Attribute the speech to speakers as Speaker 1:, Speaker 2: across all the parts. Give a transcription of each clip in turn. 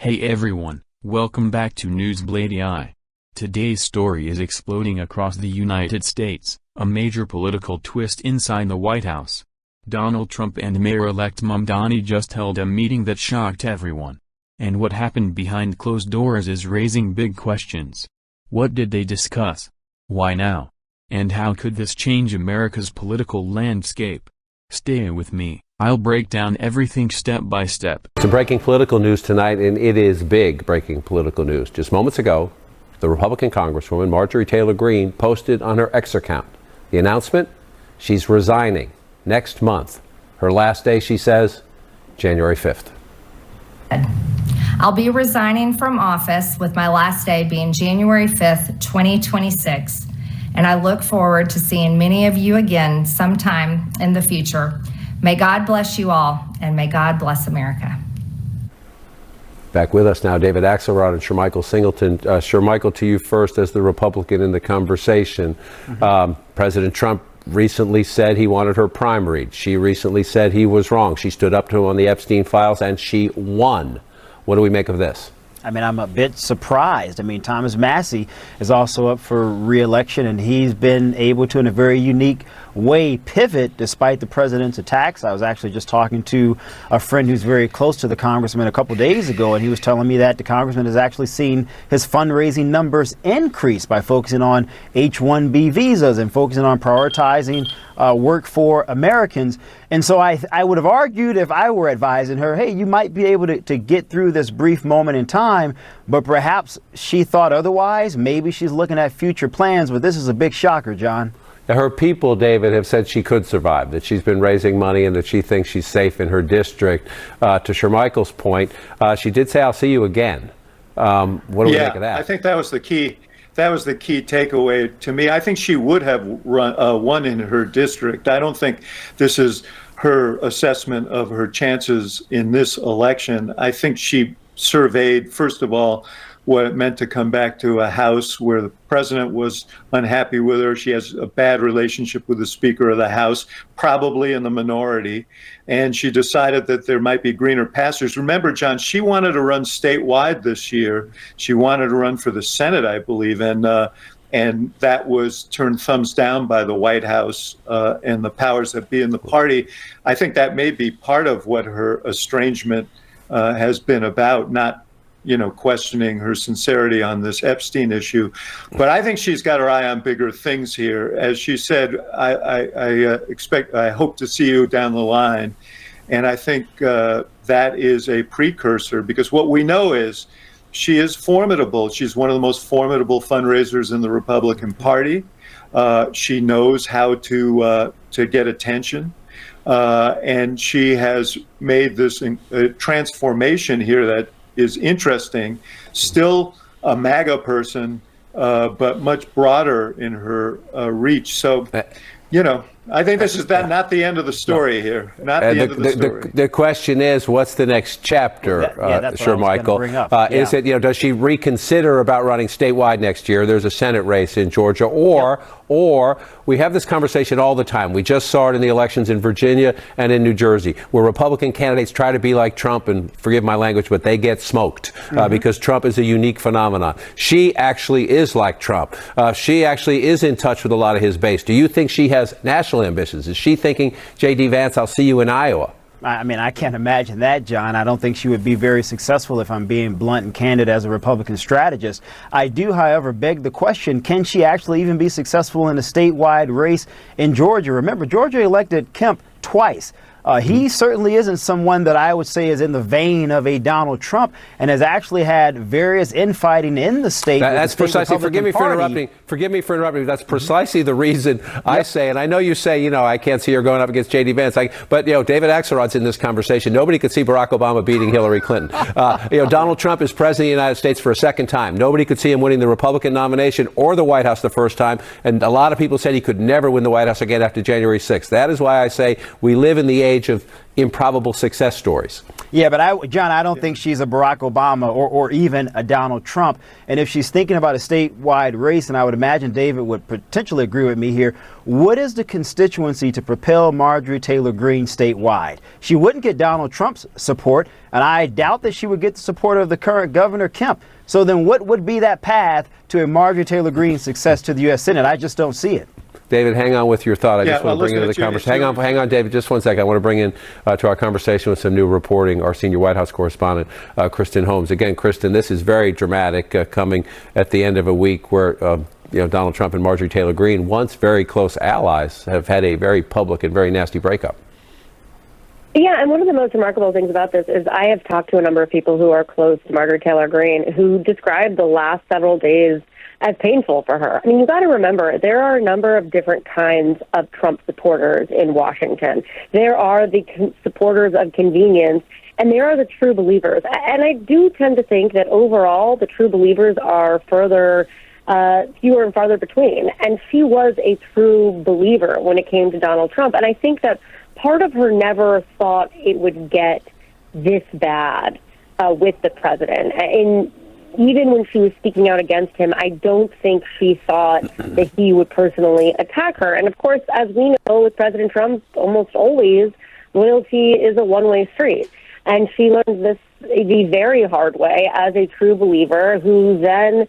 Speaker 1: Hey everyone, welcome back to News BLADI. Today's story is exploding across the United States, a major political twist inside the White House. Donald Trump and Mayor-elect Mamdani just held a meeting that shocked everyone. And what happened behind closed doors is raising big questions. What did they discuss? Why now? And how could this change America's political landscape? Stay with me. I'll break down everything step by step.
Speaker 2: Some breaking political news tonight, and it is big breaking political news. Just moments ago, the Republican Congresswoman Marjorie Taylor Greene posted on her X account the announcement: she's resigning next month. Her last day, she says, January 5th.
Speaker 3: I'll be resigning from office with my last day being January 5th, 2026. And I look forward to seeing many of you again sometime in the future. May God bless you all, and may God bless America.
Speaker 2: Back with us now, David Axelrod and Shermichael Singleton. Shermichael, to you first as the Republican in the conversation. President Trump recently said he wanted her prime read. She recently said he was wrong. She stood up to him on the Epstein files, and she won. What do we make of this?
Speaker 4: I mean, I'm a bit surprised. I mean, Thomas Massie is also up for re-election, and he's been able to, in a very unique way, pivot despite the president's attacks. I was actually just talking to a friend who's very close to the congressman a couple days ago, and he was telling me that the congressman has actually seen his fundraising numbers increase by focusing on H-1B visas and focusing on prioritizing work for Americans. And so I would have argued, if I were advising her, hey, you might be able to get through this brief moment in time, but perhaps she thought otherwise. Maybe she's looking at future plans, but this is a big shocker, John.
Speaker 2: Her people, David, have said she could survive, that she's been raising money and that she thinks she's safe in her district. To Shermichael's point, she did say, I'll see you again. What do we make of that?
Speaker 5: I think that was the key. That was the key takeaway to me. I think she would have won in her district. I don't think this is her assessment of her chances in this election. I think she surveyed, first of all, what it meant to come back to a House where the president was unhappy with her. She has a bad relationship with the Speaker of the House, probably in the minority. And she decided that there might be greener pastures. Remember, John, she wanted to run statewide this year. She wanted to run for the Senate, I believe. And that was turned thumbs down by the White House and the powers that be in the party. I think that may be part of what her estrangement has been about, not questioning her sincerity on this Epstein issue. But I think she's got her eye on bigger things here. As she said, I hope to see you down the line. And I think that is a precursor, because what we know is she is formidable. She's one of the most formidable fundraisers in the Republican Party. She knows how to get attention. And she has made this transformation here that is interesting. Still a MAGA person, but much broader in her reach. So, I think this is not the end of the story here. Not the end of the story.
Speaker 2: The question is, what's the next chapter, Shermichael? Is it, does she reconsider about running statewide next year? There's a Senate race in Georgia, or we have this conversation all the time. We just saw it in the elections in Virginia and in New Jersey, where Republican candidates try to be like Trump, and forgive my language, but they get smoked because Trump is a unique phenomenon. She actually is like Trump. She actually is in touch with a lot of his base. Do you think she has national ambitions? Is she thinking, J.D. Vance, I'll see you in Iowa?
Speaker 4: I mean, I can't imagine that, John. I don't think she would be very successful, if I'm being blunt and candid, as a Republican strategist. I do, however, beg the question, can she actually even be successful in a statewide race in Georgia? Remember, Georgia elected Kemp twice. He certainly isn't someone that I would say is in the vein of a Donald Trump, and has actually had various infighting in the state.
Speaker 2: That's precisely. Forgive me for interrupting. That's precisely the reason I say, and I know you say, I can't see her going up against J.D. Vance. But David Axelrod's in this conversation. Nobody could see Barack Obama beating Hillary Clinton. Donald Trump is president of the United States for a second time. Nobody could see him winning the Republican nomination or the White House the first time. And a lot of people said he could never win the White House again after January 6th. That is why I say we live in the age age of improbable success stories.
Speaker 4: Yeah, but John, I don't think she's a Barack Obama or even a Donald Trump. And if she's thinking about a statewide race, and I would imagine David would potentially agree with me here, what is the constituency to propel Marjorie Taylor Greene statewide? She wouldn't get Donald Trump's support, and I doubt that she would get the support of the current Governor Kemp. So then what would be that path to a Marjorie Taylor Greene success to the U.S. Senate? I just don't see it.
Speaker 2: David, hang on with your thought. I just want to bring into the conversation. Hang on, David, just one second. I want to bring in to our conversation with some new reporting our senior White House correspondent, Kristen Holmes. Again, Kristen, this is very dramatic, coming at the end of a week where Donald Trump and Marjorie Taylor Greene, once very close allies, have had a very public and very nasty breakup.
Speaker 6: Yeah, and one of the most remarkable things about this is I have talked to a number of people who are close to Marjorie Taylor Greene who described the last several days as painful for her. I mean, you got to remember, there are a number of different kinds of Trump supporters in Washington. There are the supporters of convenience, and there are the true believers. And I do tend to think that overall, the true believers are fewer and farther between. And she was a true believer when it came to Donald Trump. And I think that part of her never thought it would get this bad with the president. And even when she was speaking out against him, I don't think she thought that he would personally attack her. And of course, as we know with President Trump, almost always, loyalty is a one-way street. And she learned this the very hard way as a true believer who then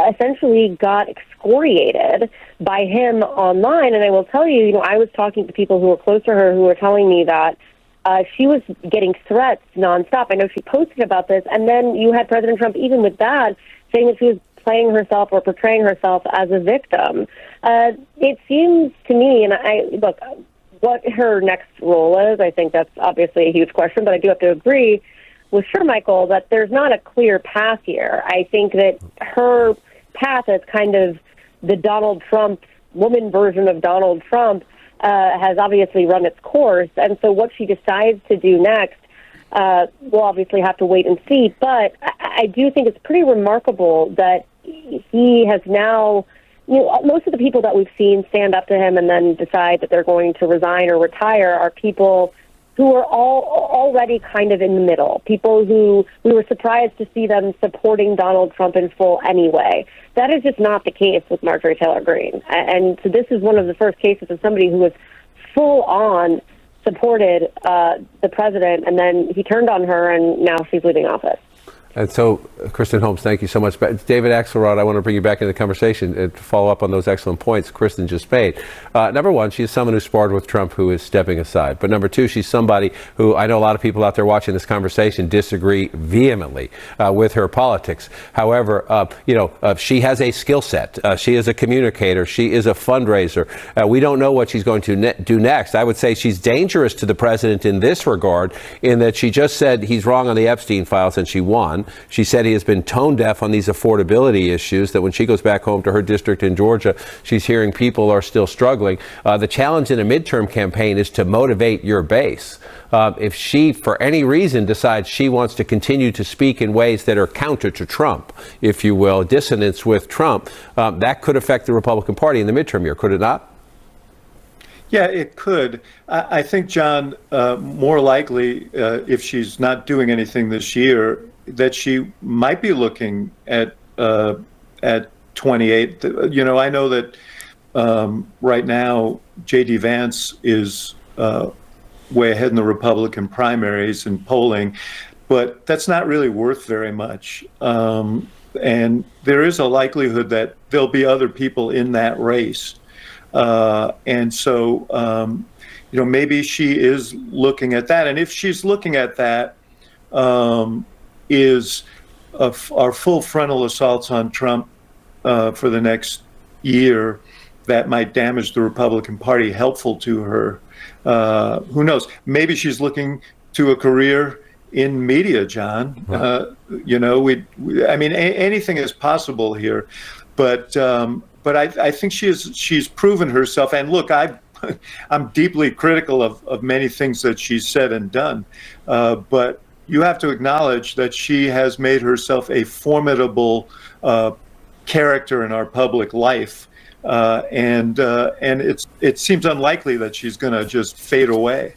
Speaker 6: essentially got excoriated by him online. And I will tell you, I was talking to people who were close to her who were telling me that she was getting threats nonstop. I know she posted about this. And then you had President Trump, even with that, saying that she was playing herself or portraying herself as a victim. It seems to me, and look, what her next role is, I think that's obviously a huge question, but I do have to agree with Michael, that there's not a clear path here. I think that her path is kind of the Donald Trump, woman version of Donald Trump, has obviously run its course. And so what she decides to do next, we'll obviously have to wait and see. But I do think it's pretty remarkable that he has now, most of the people that we've seen stand up to him and then decide that they're going to resign or retire are people who are already kind of in the middle, people who we were surprised to see them supporting Donald Trump in full anyway. That is just not the case with Marjorie Taylor Greene. And so this is one of the first cases of somebody who was full on supported the president, and then he turned on her, and now she's leaving office.
Speaker 2: And so, Kristen Holmes, thank you so much. David Axelrod, I want to bring you back into the conversation to follow up on those excellent points Kristen just made. Number one, she's someone who sparred with Trump who is stepping aside. But number two, she's somebody who I know a lot of people out there watching this conversation disagree vehemently with her politics. However, she has a skill set. She is a communicator. She is a fundraiser. We don't know what she's going to do next. I would say she's dangerous to the president in this regard, in that she just said he's wrong on the Epstein files and she won. She said he has been tone deaf on these affordability issues, that when she goes back home to her district in Georgia, she's hearing people are still struggling. The challenge in a midterm campaign is to motivate your base. If she, for any reason, decides she wants to continue to speak in ways that are counter to Trump, if you will, dissonance with Trump, that could affect the Republican Party in the midterm year, could it not?
Speaker 5: Yeah, it could. I think, John, more likely, if she's not doing anything this year, that she might be looking at 28. I know that right now J.D. Vance is way ahead in the Republican primaries and polling, but that's not really worth very much. And there is a likelihood that there'll be other people in that race. And so, maybe she is looking at that. And if she's looking at that, is our full frontal assaults on Trump for the next year that might damage the Republican Party helpful to her? Who knows? Maybe she's looking to a career in media, John. Right. Anything is possible here, but I think she's proven herself. And look, I'm deeply critical of many things that she's said and done, but you have to acknowledge that she has made herself a formidable character in our public life, and it seems unlikely that she's going to just fade away.